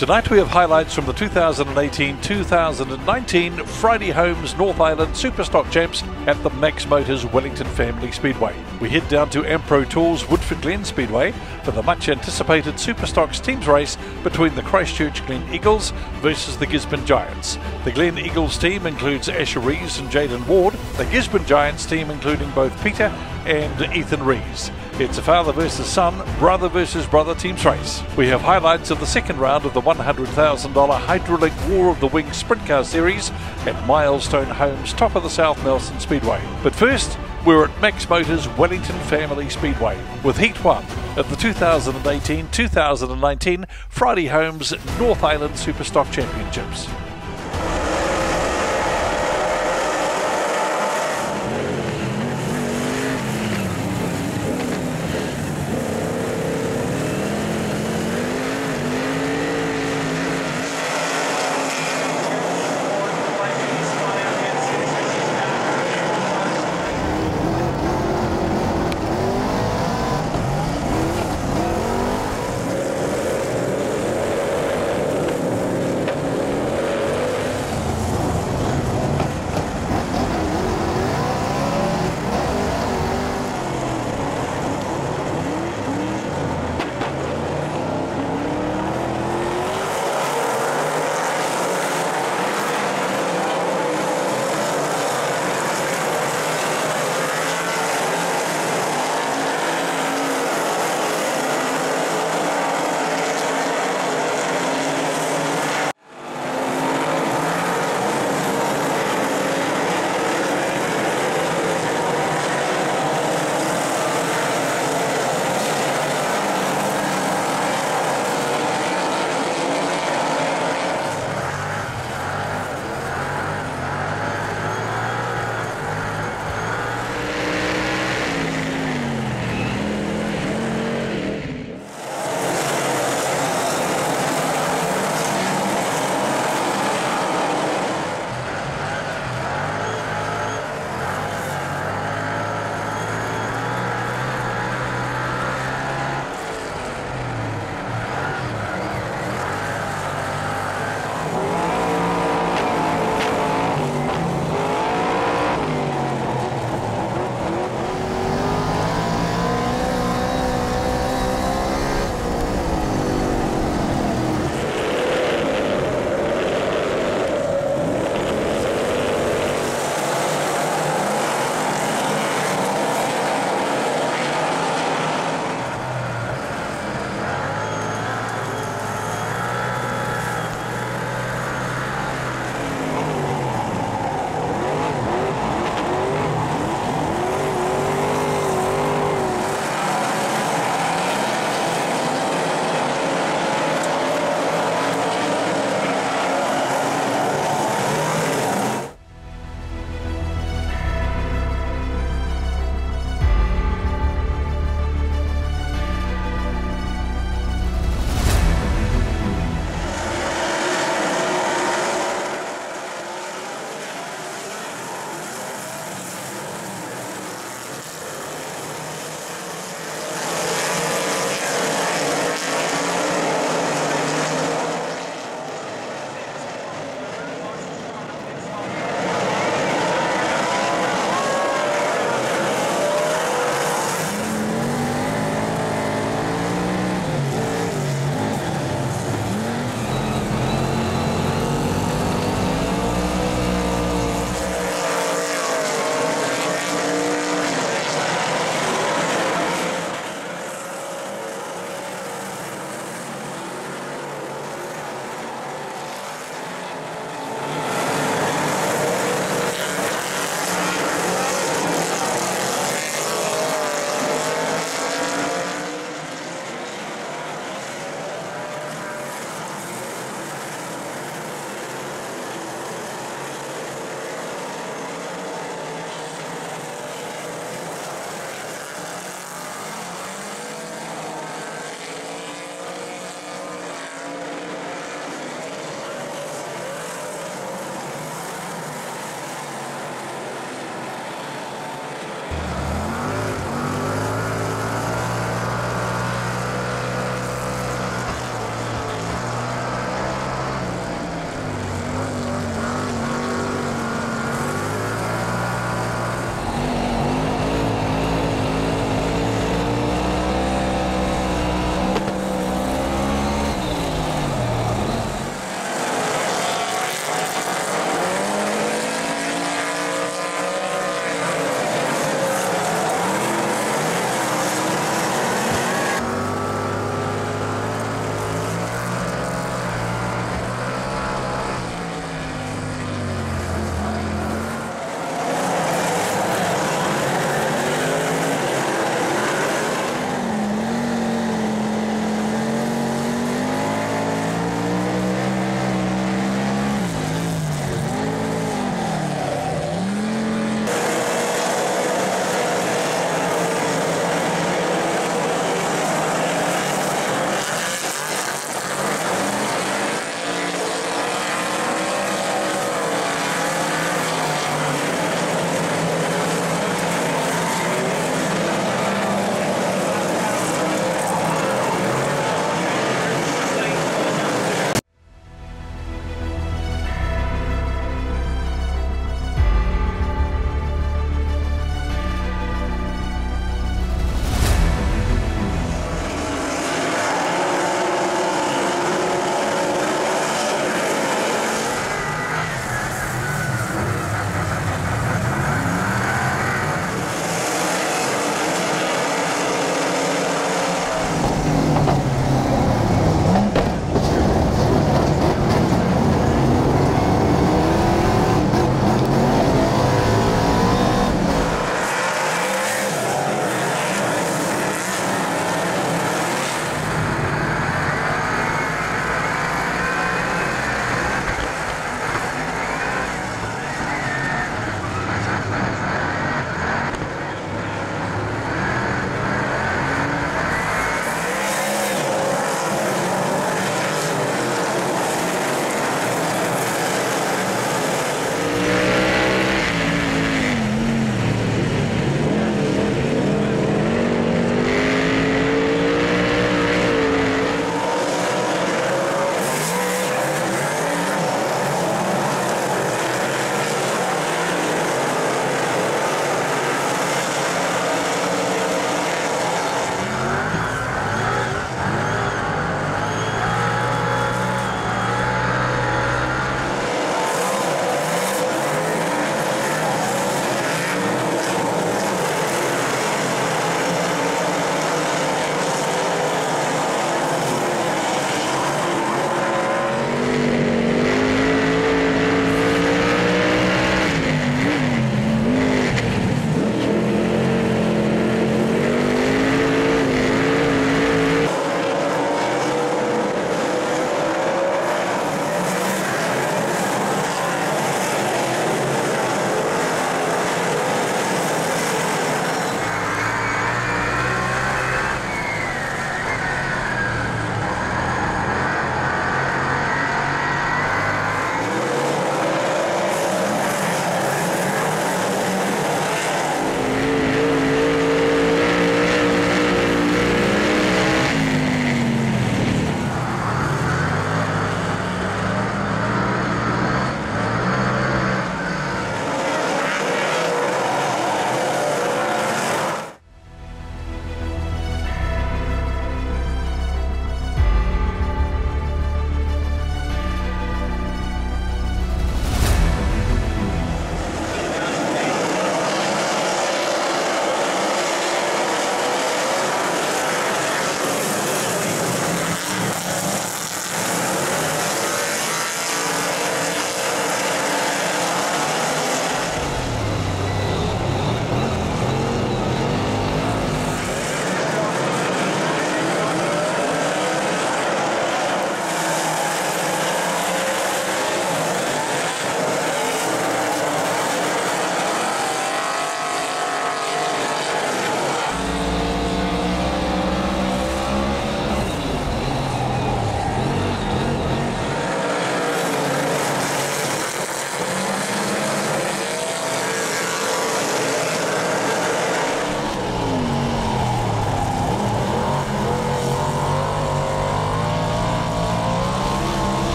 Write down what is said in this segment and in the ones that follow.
Tonight we have highlights from the 2018-2019 Friday Homes North Island Superstock Champs at the Max Motors Wellington Family Speedway. We head down to Ampro Tours Woodford Glen Speedway for the much anticipated Superstocks teams race between the Christchurch Glen Eagles versus the Gisborne Giants. The Glen Eagles team includes Asher Rees and Jaden Ward, the Gisborne Giants team including both Peter and Ethan Rees. It's a father versus son, brother versus brother teams race. We have highlights of the second round of the $100,000 Hydraulic War of the Wings Sprint Car Series at Milestone Homes, top of the South Nelson Speedway. But first, we're at Max Motors Wellington Family Speedway with Heat 1 of the 2018-2019 Friday Homes North Island Superstock Championships.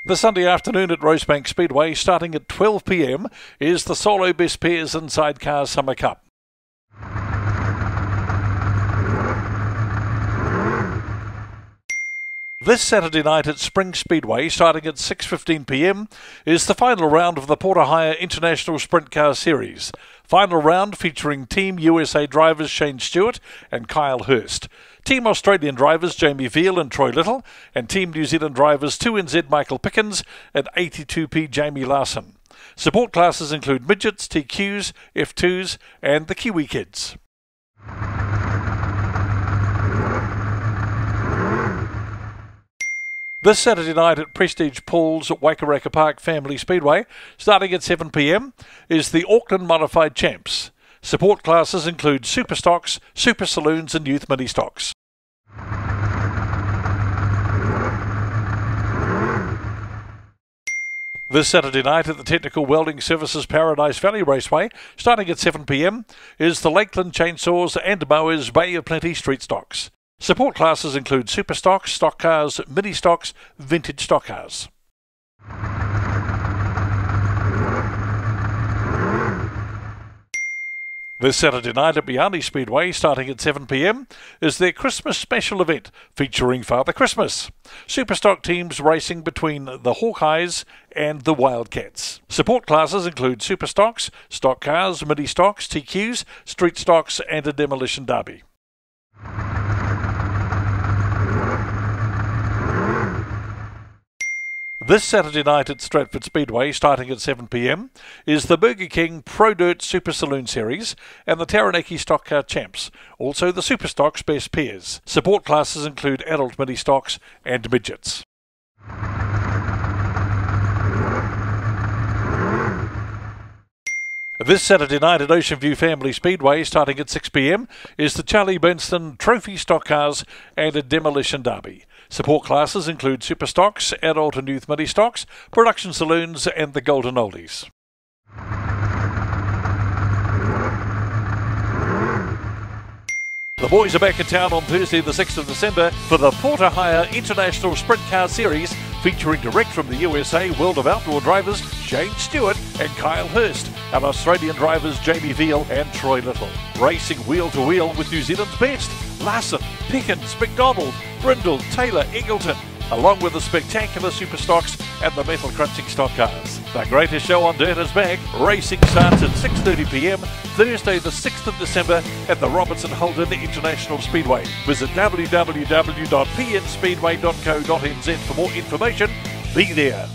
The Sunday afternoon at Rosebank Speedway, starting at 12 p.m, is the Solo Best Pairs and Sidecar Summer Cup. This Saturday night at Spring Speedway, starting at 6:15 p.m, is the final round of the Porter Hire International Sprint Car Series. Final round featuring Team USA drivers Shane Stewart and Kyle Hurst, Team Australian drivers Jamie Veal and Troy Little, and Team New Zealand drivers 2NZ Michael Pickens and 82P Jamie Larson. Support classes include midgets, TQs, F2s and the Kiwi Kids. This Saturday night at Prestige Pools at Waikaraka Park Family Speedway, starting at 7 p.m, is the Auckland Modified Champs. Support classes include Super Stocks, Super Saloons and Youth Mini Stocks. This Saturday night at the Technical Welding Services Paradise Valley Raceway, starting at 7 p.m, is the Lakeland Chainsaws and Mowers Bay of Plenty Street Stocks. Support classes include Super Stocks, Stock Cars, Mini Stocks, Vintage Stock Cars. This Saturday night at Biani Speedway, starting at 7 p.m, is their Christmas special event featuring Father Christmas. Super Stock teams racing between the Hawkeyes and the Wildcats. Support classes include Super Stocks, Stock Cars, Mini Stocks, TQs, Street Stocks and a Demolition Derby. This Saturday night at Stratford Speedway, starting at 7 p.m, is the Burger King Pro Dirt Super Saloon Series and the Taranaki Stock Car Champs, also the Super Stocks Best Pairs. Support classes include adult mini stocks and midgets. This Saturday night at Ocean View Family Speedway, starting at 6 p.m, is the Charlie Benston Trophy Stock Cars and a Demolition Derby. Support classes include Super Stocks, Adult and Youth Mini Stocks, Production Saloons and the Golden Oldies. The boys are back in town on Thursday the 6th of December for the Porter Hire International Sprint Car Series, featuring direct from the USA World of Outdoor drivers Shane Stewart and Kyle Hurst, and Australian drivers Jamie Veal and Troy Little. Racing wheel to wheel with New Zealand's best, Larson, Pickens, McDonald, Brindle, Taylor, Eggleton, along with the spectacular Super Stocks and the metal crunching stock cars. The greatest show on dirt is back. Racing starts at 6:30 p.m, Thursday the 6th of December at the Robertson Holden International Speedway. Visit www.pnspeedway.co.nz for more information. Be there.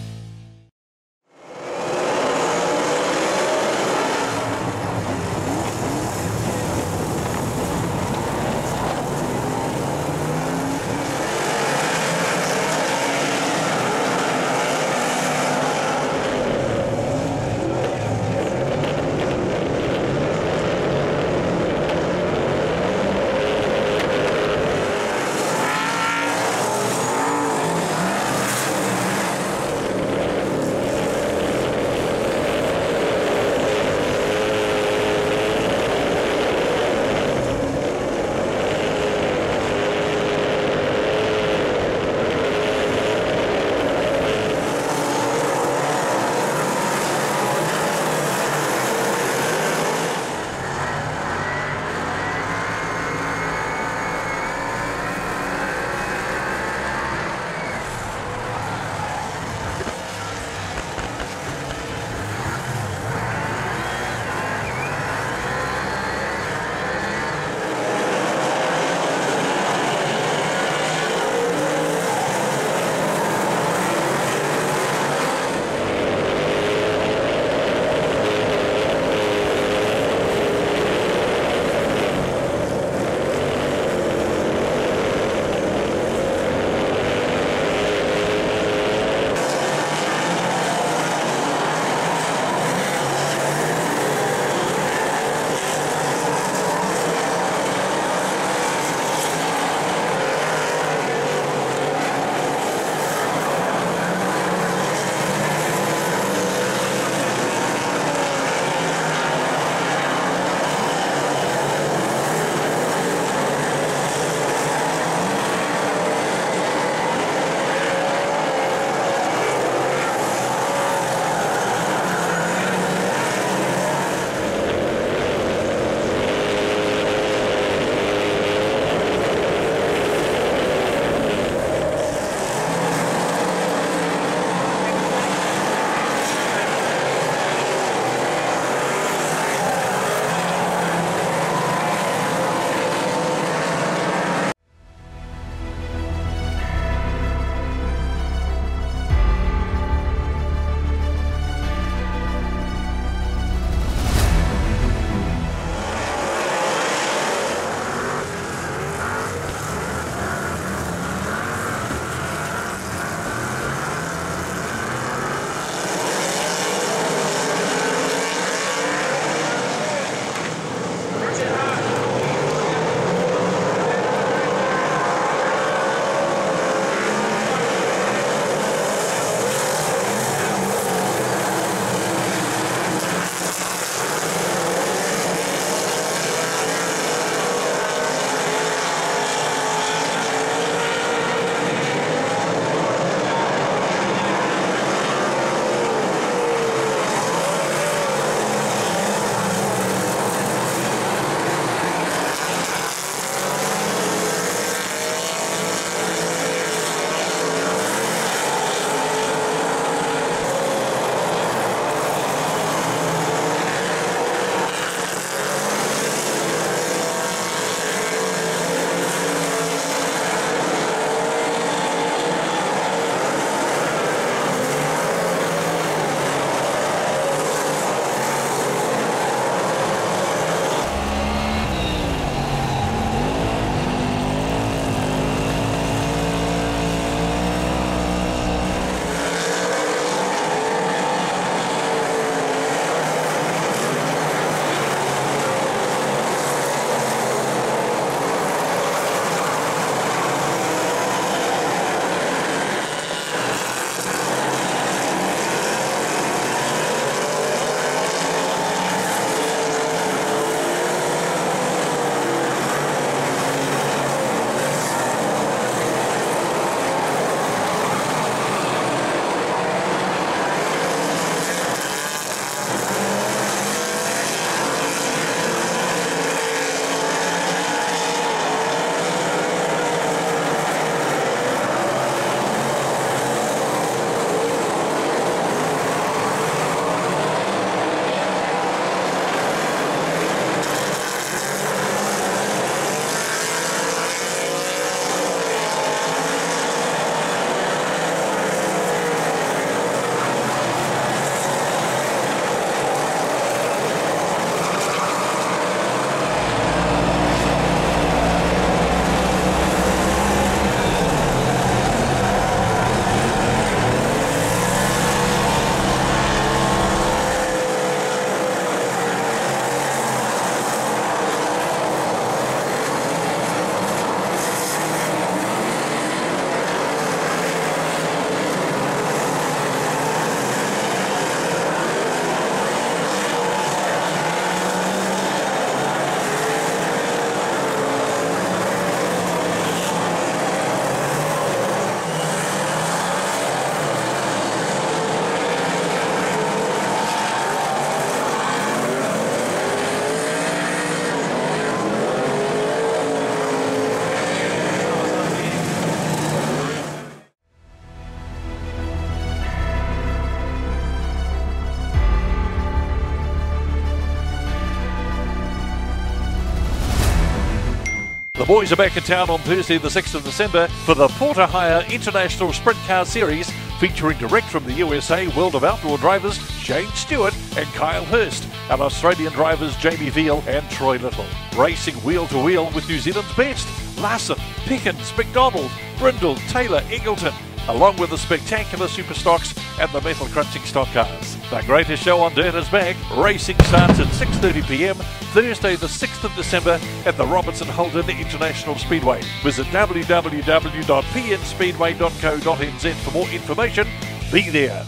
The boys are back in town on Thursday the 6th of December for the Porter Hire International Sprint Car Series, featuring direct from the USA World of Outdoor drivers Shane Stewart and Kyle Hurst, and Australian drivers Jamie Veal and Troy Little. Racing wheel to wheel with New Zealand's best, Larson, Pickens, McDonald, Brindle, Taylor, Eggleton, along with the spectacular super stocks and the metal crunching stock cars. The greatest show on dirt is back. Racing starts at 6:30 p.m. Thursday the 6th of December at the Robertson Holden International Speedway. Visit www.pnspeedway.co.nz for more information. Be there.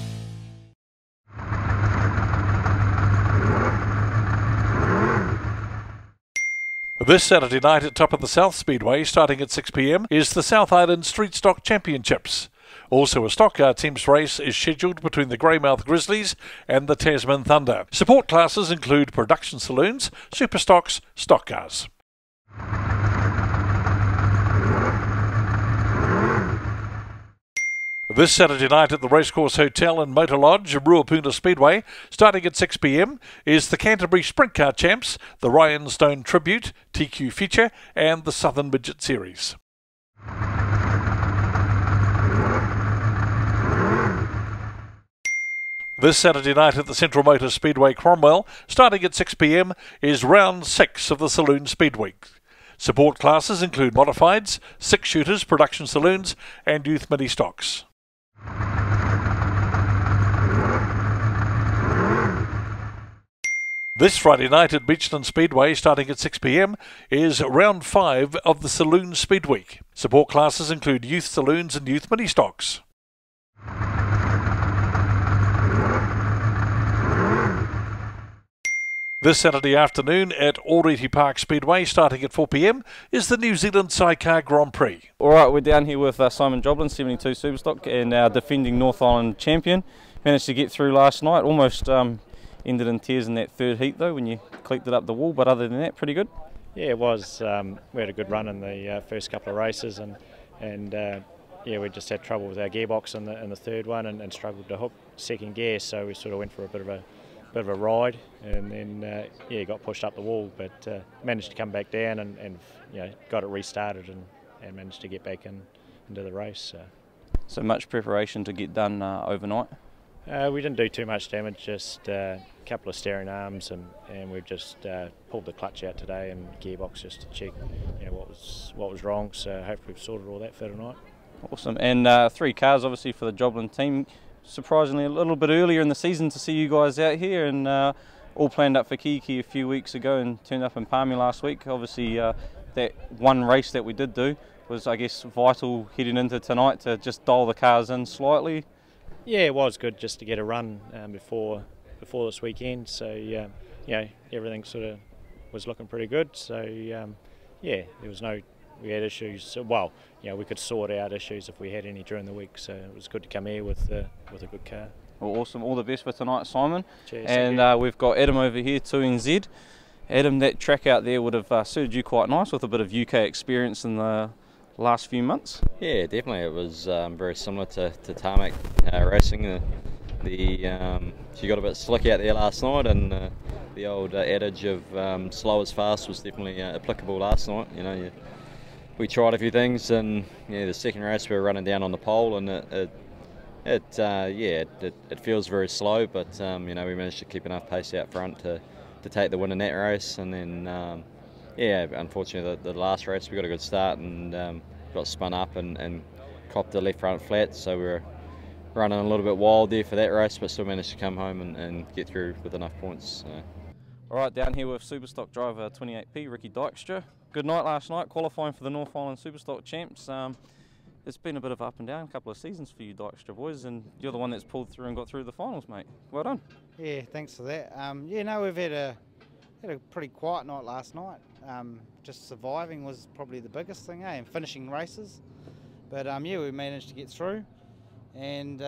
This Saturday night at Top of the South Speedway, starting at 6 p.m, is the South Island Street Stock Championships. Also, a stock car teams race is scheduled between the Greymouth Grizzlies and the Tasman Thunder. Support classes include production saloons, super stocks, stock cars. This Saturday night at the Racecourse Hotel and Motor Lodge, Ruapuna Speedway, starting at 6 p.m, is the Canterbury Sprint Car Champs, the Ryan Stone Tribute, TQ Feature and the Southern Midget Series. This Saturday night at the Central Motor Speedway Cromwell, starting at 6 p.m, is round 6 of the Saloon Speed Week. Support classes include modifieds, six-shooters, production saloons and youth mini stocks. This Friday night at Beachland Speedway, starting at 6 p.m, is round 5 of the Saloon Speed Week. Support classes include youth saloons and youth mini stocks. This Saturday afternoon at Already Park Speedway, starting at 4 p.m, is the New Zealand Sidecar Grand Prix. Alright, we're down here with Simon Joblin, 72 Superstock, and our defending North Island champion. Managed to get through last night, almost ended in tears in that third heat though when you clicked it up the wall, but other than that, pretty good. Yeah, it was. We had a good run in the first couple of races, and yeah, we just had trouble with our gearbox in the third one and struggled to hook second gear, so we sort of went for a bit of a ride, and then yeah, got pushed up the wall, but managed to come back down and you know, got it restarted and managed to get back into the race. So much preparation to get done overnight? We didn't do too much damage, just a couple of steering arms, and we've just pulled the clutch out today and gearbox just to check, you know, what was wrong. So hopefully we've sorted all that for tonight. Awesome. And 3 cars obviously for the Joblin team. Surprisingly a little bit earlier in the season to see you guys out here, and all planned up for Kiki a few weeks ago and turned up in Palmy last week. Obviously that one race that we did do was, I guess, vital heading into tonight to just dial the cars in slightly. Yeah, it was good just to get a run before this weekend. So you know, everything sort of was looking pretty good. So yeah, there was no. We had issues. So, well, you know, we could sort out issues if we had any during the week. So it was good to come here with a good car. Well, awesome. All the best for tonight, Simon. Cheers. And we've got Adam over here, 2NZ. Adam, that track out there would have suited you quite nice with a bit of UK experience in the last few months. Yeah, definitely. It was very similar to tarmac racing. She got a bit slick out there last night, and the old adage of slow is fast was definitely applicable last night. You know, we tried a few things, and yeah, the second race we were running down on the pole, and it feels very slow, but you know, we managed to keep enough pace out front to take the win in that race. And then yeah, unfortunately the last race we got a good start and got spun up and copped the left front flat, so we were running a little bit wild there for that race, but still managed to come home and get through with enough points. So. Alright, down here with Superstock driver 28P, Ricky Dykstra. Good night last night, qualifying for the North Island Superstock Champs. It's been a bit of up and down, a couple of seasons for you Dykstra boys, and you're the one that's pulled through and got through the finals, mate. Well done. Yeah, thanks for that. Yeah, no, we've had a pretty quiet night last night. Just surviving was probably the biggest thing, and finishing races. But yeah, we managed to get through, and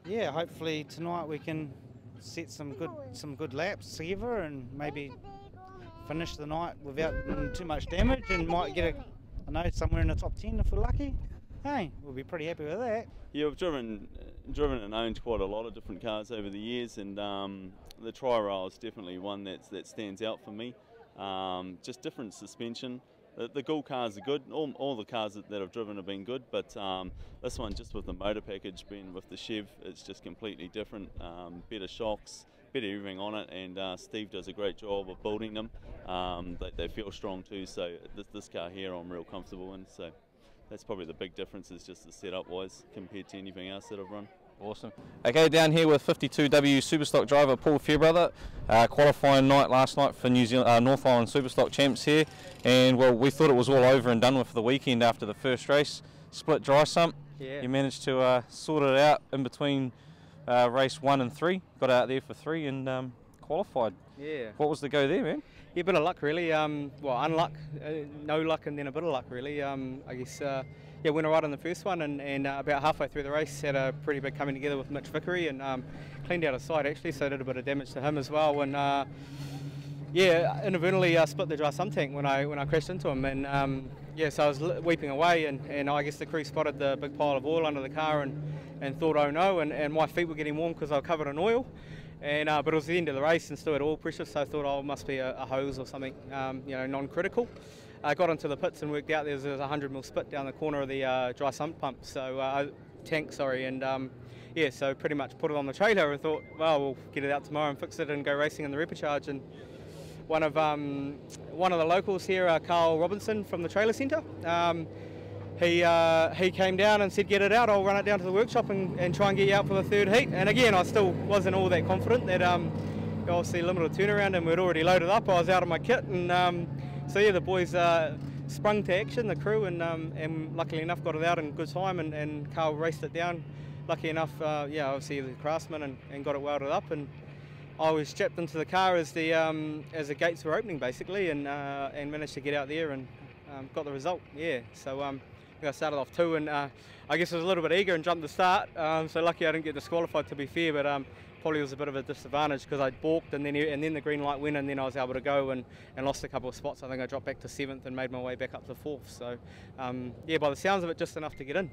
yeah, hopefully tonight we can set some good laps together and maybe finish the night without too much damage, and might get somewhere in the top 10 if we're lucky. Hey, we'll be pretty happy with that. Yeah, we've driven and owned quite a lot of different cars over the years, and the Tri-Rail is definitely one that stands out for me. Just different suspension. the Ghoul cars are good. All the cars that I've driven have been good, but this one, just with the motor package being with the Chev, it's just completely different. Better shocks, better everything on it, and Steve does a great job of building them. They feel strong too, so this car here I'm real comfortable in. So that's probably the big difference, is just the setup wise compared to anything else that I've run. Awesome. Okay, down here with 52W Superstock driver Paul Fairbrother. Qualifying night last night for New Zealand North Island Superstock champs here, and well, we thought it was all over and done with for the weekend after the first race. Split dry sump. Yeah. You managed to sort it out in between race 1 and 3. Got out there for 3 and qualified. Yeah. What was the go there, man? Yeah, a bit of luck really. Well, unluck, no luck, and then a bit of luck really. I guess. Yeah, went all right on the first one, and about halfway through the race had a pretty big coming together with Mitch Vickery, and cleaned out a side actually, so did a bit of damage to him as well. And yeah, inadvertently split the dry sump tank when I crashed into him, and yeah, so I was weeping away, and I guess the crew spotted the big pile of oil under the car and thought, oh no, and my feet were getting warm because I was covered in oil. And but it was the end of the race and still had oil pressure, so I thought, oh, it must be a hose or something, you know, non-critical. I got into the pits and worked out there's a 100mm spit down the corner of the dry sump pump, so tank, sorry, and yeah, so pretty much put it on the trailer and thought, well, we'll get it out tomorrow and fix it and go racing in the repecharge. And one of the locals here, Carl Robinson from the trailer centre, he came down and said, get it out, I'll run it down to the workshop and try and get you out for the third heat. And again, I still wasn't all that confident that obviously limited turnaround and we'd already loaded up. I was out of my kit, and so yeah, the boys sprung to action, the crew, and luckily enough got it out in good time, and Carl raced it down. Lucky enough, yeah, obviously he was a craftsman and got it welded up, and I was strapped into the car as the gates were opening basically, and managed to get out there and got the result. Yeah, so I started off 2, and I guess I was a little bit eager and jumped the start, so lucky I didn't get disqualified, to be fair, but probably was a bit of a disadvantage because I balked, and then the green light went, and then I was able to go and lost a couple of spots. I think I dropped back to 7th and made my way back up to 4th, so yeah, by the sounds of it, just enough to get in.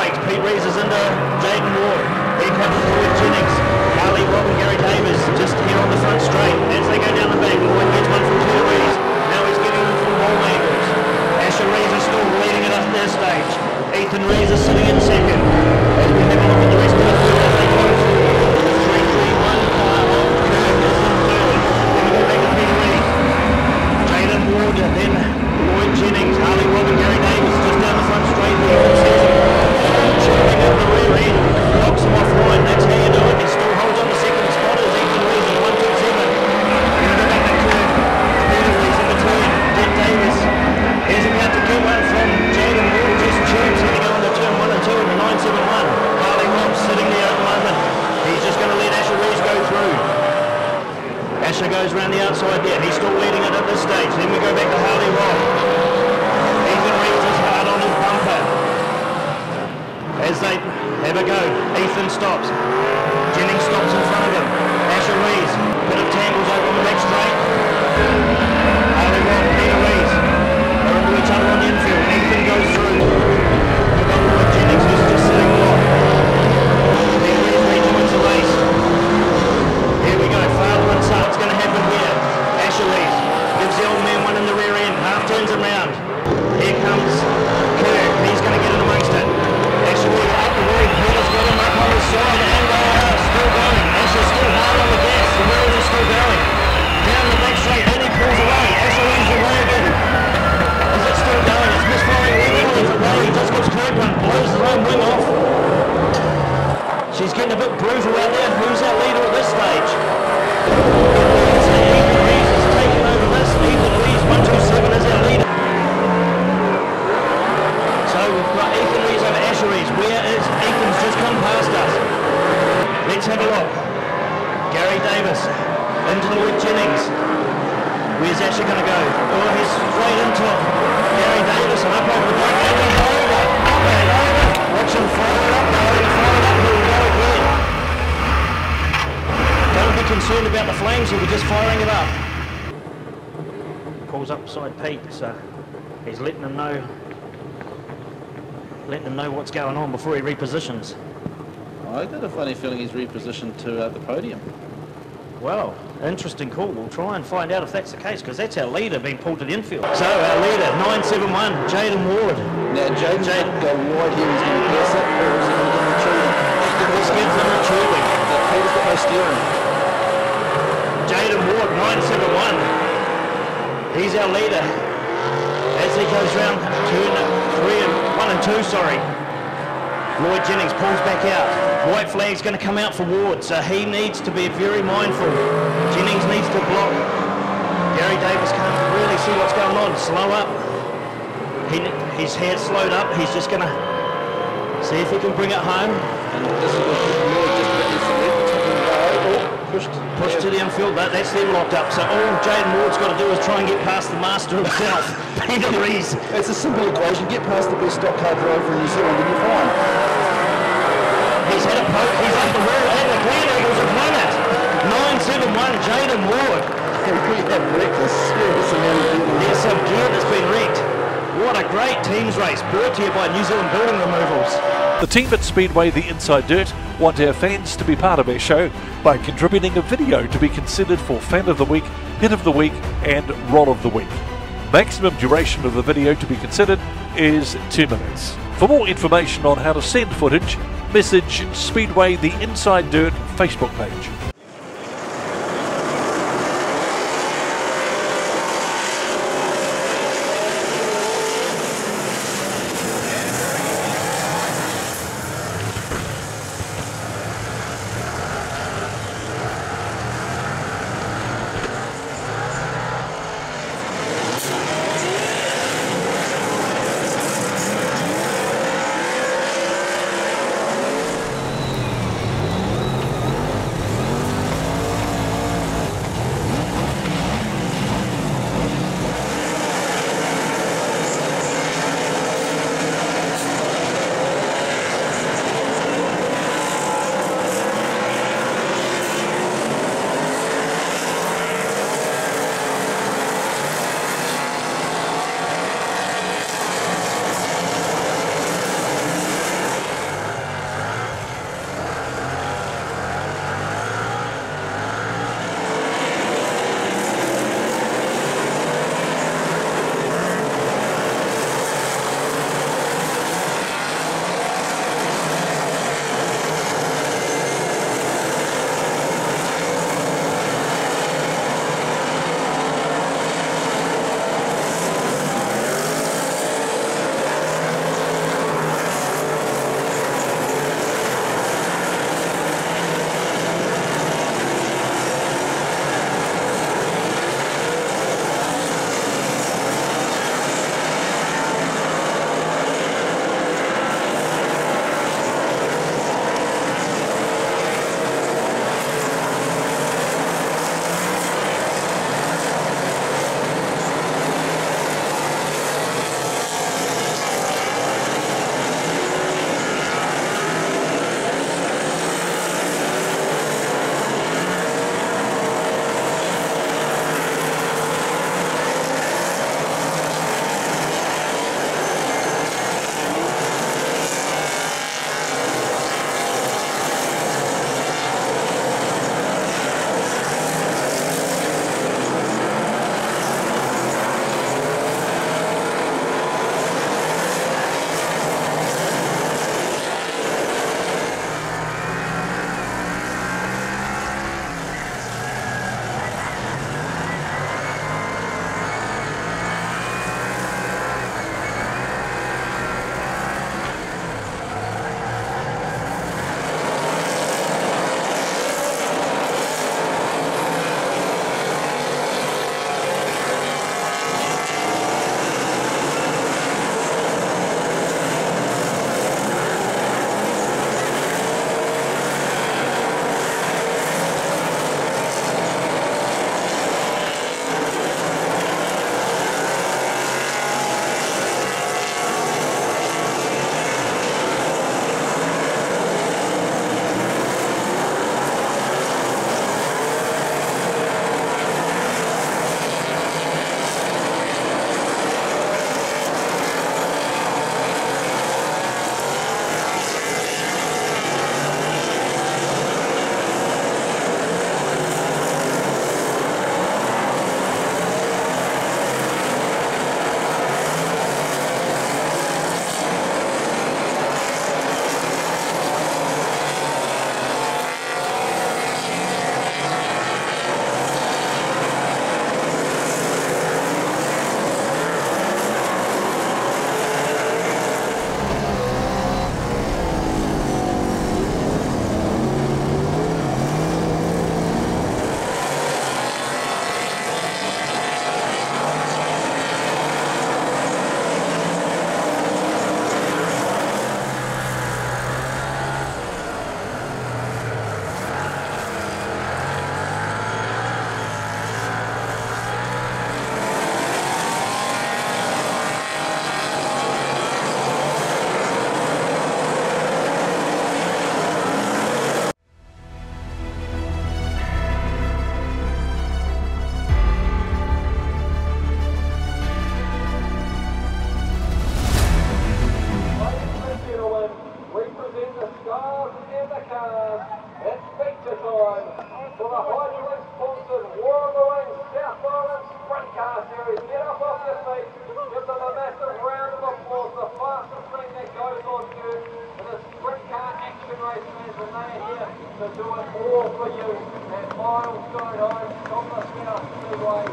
brakes. Pete Rees is into Jaden Ward. Here comes Lloyd Jennings. Harley Robb and Gary Davis just here on the front straight. As they go down the back, Lloyd gets one from Pete Rees. Now he's getting them from all angles. Asher Rees is still leading it up their stage. Ethan Rees is sitting in second. As we have a look at the rest of the field as they close. 3-3-1 car of Kirk is in third. Then we go back to Pete Rees. Jaden Ward, then Lloyd Jennings, Harley Robb and Gary Davis just down the front straight there. Chipping in the rear end, knocks him offline. That's how you do it. He still holds on to second spot as Ethan Rees is 1-2-7. Then we go back to Kirk. Peter Rees in between. Dick Davis is about to get one from Jaden Ward. Just chirps here to go on the turn 1 and 2 in the 971. Harley Robb sitting there at the moment. He's just going to let Asher Rees go through. Asher goes around the outside there. He's still leading it at this stage. Then we go back to Harley Robb. Ethan Rees is hard on his bumper. As they have a go, Ethan stops. Jennings stops in front of him. Asher Rees, bit of tangles over on the back straight. Harley Robb, Peter Rees are into each other on the infield. Ethan goes through. We've got Lloyd Jennings who's just sitting locked. Peter Rees rejoins the race. Here we go, father and son. What's going to happen here? Asher Rees gives the old man one in the rear end. Half turns him round. Here comes Kirk. He's going to get in amongst it. Asher Rees up the wing. Peter's got him up on his side and they are still going. Asher's still hard on the gas. The wheels are still going. Down the back straight and he pulls away. Asher Rees away again. Is it still going? It's misfiring wing away. He just gives Kirk one. Blows his own wing off. She's getting a bit brutal out there. Who's our leader at this stage? So Ethan Rees is taking over this. Ethan Rees, 127 is our leader. So we've got Ethan Rees over Asher Rees. Where is Ethan's just come past us? Let's have a look. Gary Davis into Lloyd Jennings. Where's Asher going to go? Oh, he's straight into Gary Davis and up over the back. And he's over. And over. Watch him fire it up. Fire it up. Here we go again. Don't be concerned about the flames. He'll be just firing it up. Pulls up beside Pete, so he's letting them know what's going on before he repositions. I got a funny feeling he's repositioned to the podium. Well, interesting call. We'll try and find out if that's the case, because that's our leader being pulled to the infield. So our leader, 971, Jaden Ward. Now Jaden's going to go wide here. He's going to pass that, or is he going to get the tubing? He's getting the tubing. Peter's got no steering. Jaden Ward, 971. He's our leader. As he goes round turn 1 and 2, sorry. Lloyd Jennings pulls back out. White flag's going to come out for Ward, so he needs to be very mindful. Jennings needs to block. Gary Davis can't really see what's going on. Slow up. His hair's slowed up. He's just going to see if he can bring it home. And this is what Lloyd just pushed to the infield. That's them locked up. So all Jaden Ward's got to do is try and get past the master himself, Peter Rees. It's a simple equation. Get past the best stock car driver in New Zealand and you're fine. He's had a poke. He's up the wall and the Glen Eagles have won it. 971 Jaden Ward. We have wrecked a serious amount of gear. There's some gear that's been wrecked. What a great teams race, brought to you by New Zealand Building Removals. The team at Speedway, the Inside Dirt, want our fans to be part of our show by contributing a video to be considered for Fan of the Week, Hit of the Week and Roll of the Week. Maximum duration of the video to be considered is 2 minutes. For more information on how to send footage, message Speedway, the Inside Dirt Facebook page. home for the hydrogen sponsored War on the Wings South Island Sprint Car Series. Get up off your feet, give them a massive round of applause. The fastest thing that goes on dirt in a sprint car action race, fans, and they are here to do it all for you. And Miles going home from the South Speedway.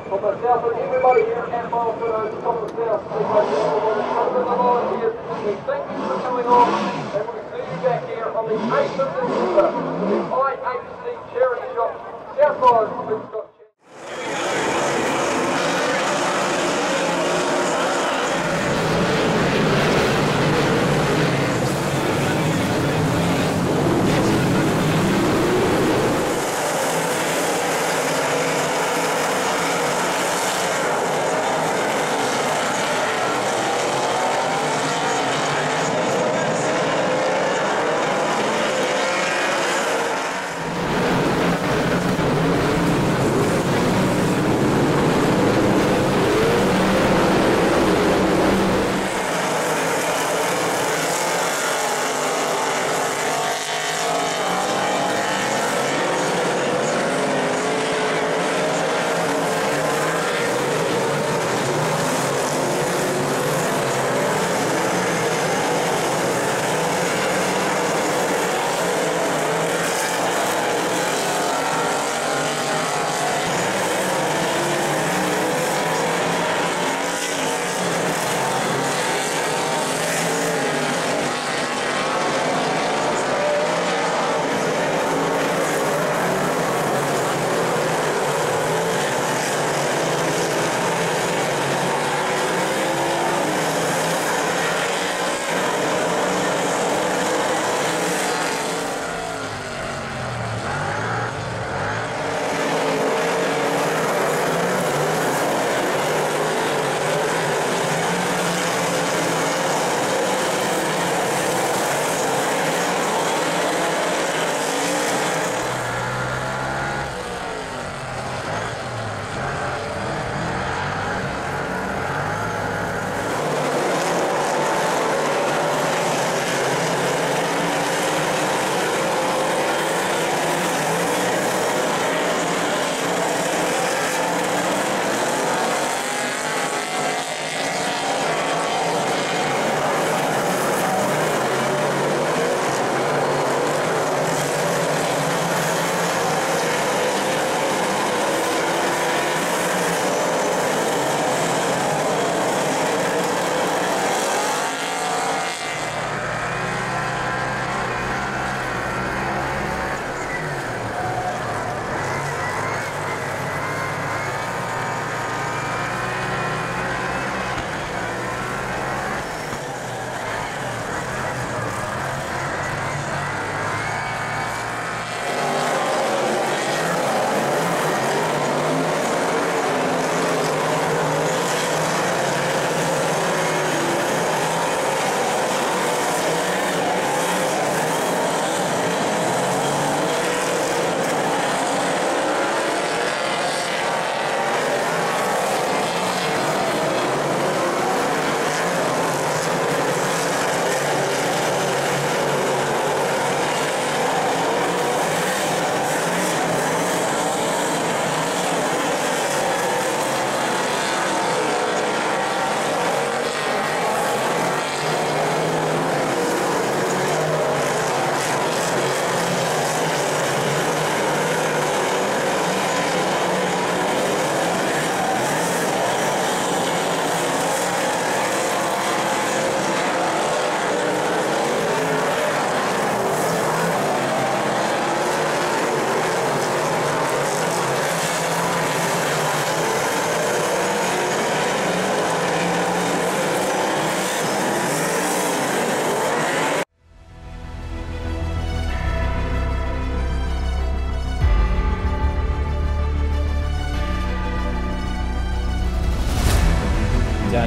From the south, and everybody here at Milestone from the south, we thank you for coming on, and we'll see you back here on the 8th of December for the IHC Charity Shop, South Island.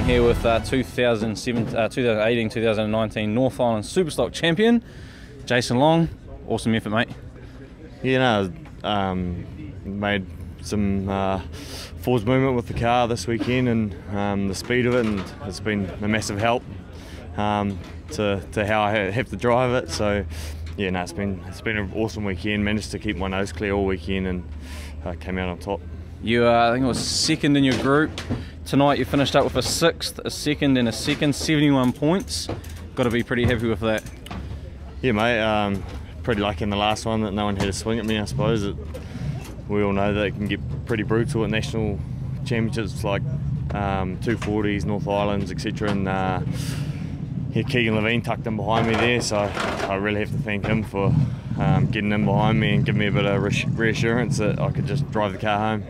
here with 2018-2019 North Island Superstock champion, Jason Long. Awesome effort, mate. Yeah, made some forwards movement with the car this weekend, and the speed of it, and it's been a massive help to how I have to drive it. So yeah, no, it's been an awesome weekend. Managed to keep my nose clear all weekend and came out on top. You, I think it was second in your group. Tonight you finished up with a 6th, a second and a second, 71 points. Got to be pretty happy with that. Yeah, mate. Pretty lucky in the last one that no one had a swing at me, I suppose. We all know that it can get pretty brutal at national championships like 240s, North Islands, etc. And yeah, Keegan Levine tucked in behind me there, so I really have to thank him for getting in behind me and giving me a bit of reassurance that I could just drive the car home.